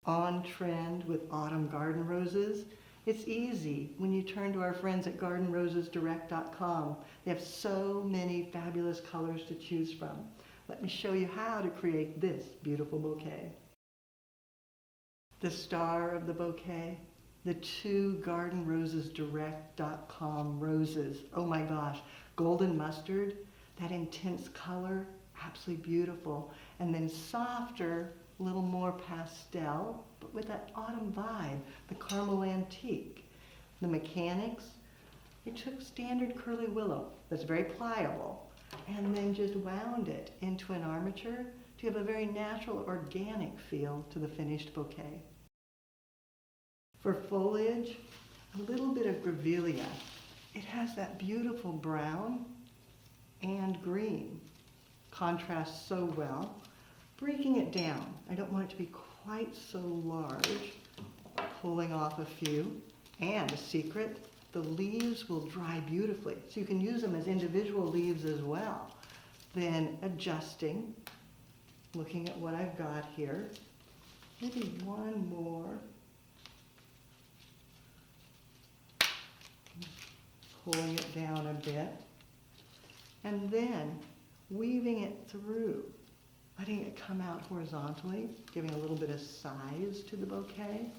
on trend with autumn garden roses. It's easy when you turn to our friends at gardenrosesdirect.com. They have so many fabulous colors to choose from. Let me show you how to create this beautiful bouquet. The star of the bouquet, the two gardenrosesdirect.com roses. Oh my gosh, golden mustard, that intense color, absolutely beautiful. And then softer, a little more pastel, but with that autumn vibe, the caramel antique. The mechanics, I took standard curly willow that's very pliable and then just wound it into an armature to give a very natural, organic feel to the finished bouquet. For foliage, a little bit of grevillea. It has that beautiful brown and green. Contrasts so well. Breaking it down. I don't want it to be quite so large. Pulling off a few. And a secret, the leaves will dry beautifully. So you can use them as individual leaves as well. Then adjusting, looking at what I've got here. Maybe one more. Pulling it down a bit. And then weaving it through. Letting it come out horizontally, giving a little bit of size to the bouquet,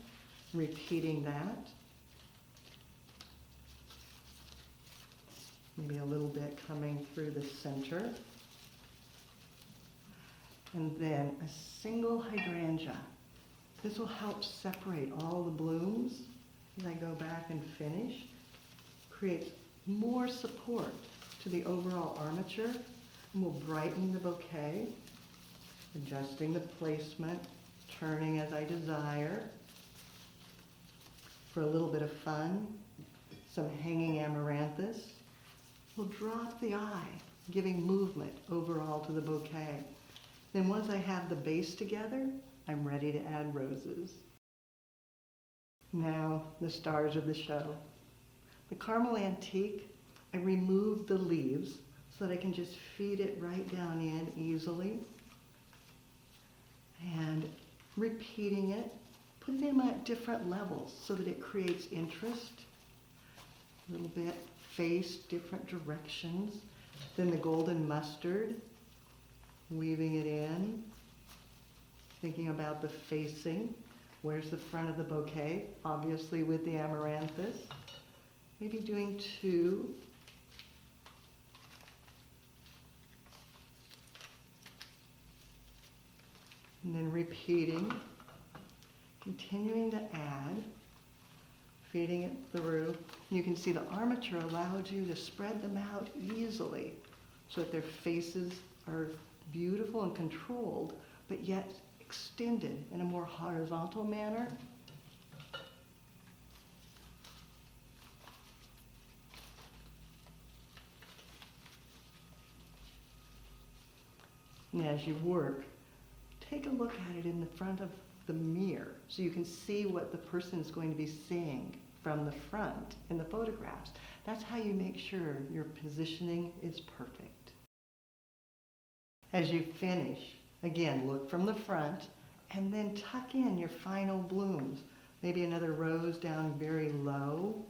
repeating that. Maybe a little bit coming through the center. And then a single hydrangea. This will help separate all the blooms as I go back and finish. Creates more support to the overall armature and will brighten the bouquet. Adjusting the placement, turning as I desire. For a little bit of fun, some hanging amaranthus will drop the eye, giving movement overall to the bouquet. Then once I have the base together, I'm ready to add roses. Now, the stars of the show. The caramel antique, I removed the leaves so that I can just feed it right down in easily. And repeating it, putting them at different levels so that it creates interest. A little bit face different directions. Then the golden mustard, weaving it in, thinking about the facing. Where's the front of the bouquet? Obviously with the amaranthus. Maybe doing two. And then repeating, continuing to add, feeding it through. You can see the armature allows you to spread them out easily so that their faces are beautiful and controlled, but yet extended in a more horizontal manner. And as you work, take a look at it in the front of the mirror so you can see what the person is going to be seeing from the front in the photographs. That's how you make sure your positioning is perfect. As you finish, again, look from the front and then tuck in your final blooms. Maybe another rose down very low,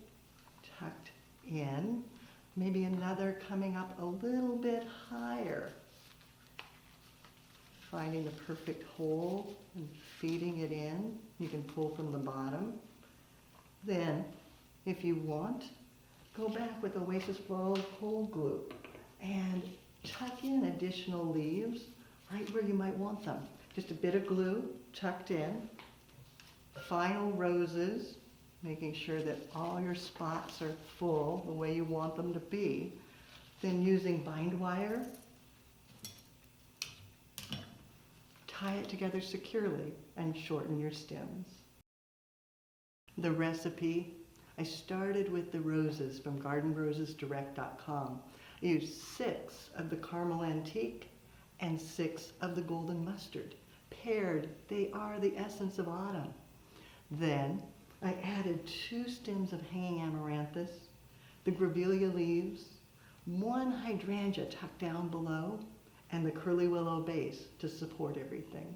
tucked in. Maybe another coming up a little bit higher. Finding the perfect hole and feeding it in. You can pull from the bottom. Then, if you want, go back with Oasis Floral Cold Glue and tuck in additional leaves right where you might want them. Just a bit of glue tucked in. Final roses, making sure that all your spots are full the way you want them to be. Then using bind wire, tie it together securely and shorten your stems. The recipe, I started with the roses from gardenrosesdirect.com. I used 6 of the caramel antique and 6 of the golden mustard. Paired, they are the essence of autumn. Then I added 2 stems of hanging amaranthus, the grevillea leaves, 1 hydrangea tucked down below, and the curly willow base to support everything.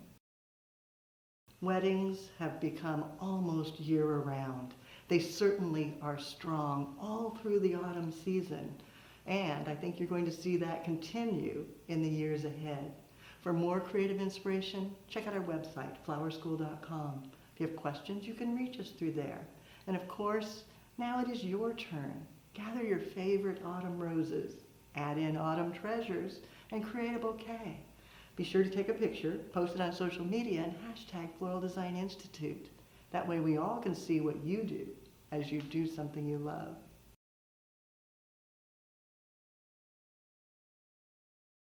Weddings have become almost year-round. They certainly are strong all through the autumn season. And I think you're going to see that continue in the years ahead. For more creative inspiration, check out our website, flowerschool.com. If you have questions, you can reach us through there. And of course, now it is your turn. Gather your favorite autumn roses, add in autumn treasures, and create a bouquet. Be sure to take a picture, post it on social media, and hashtag Floral Design Institute. That way we all can see what you do as you do something you love.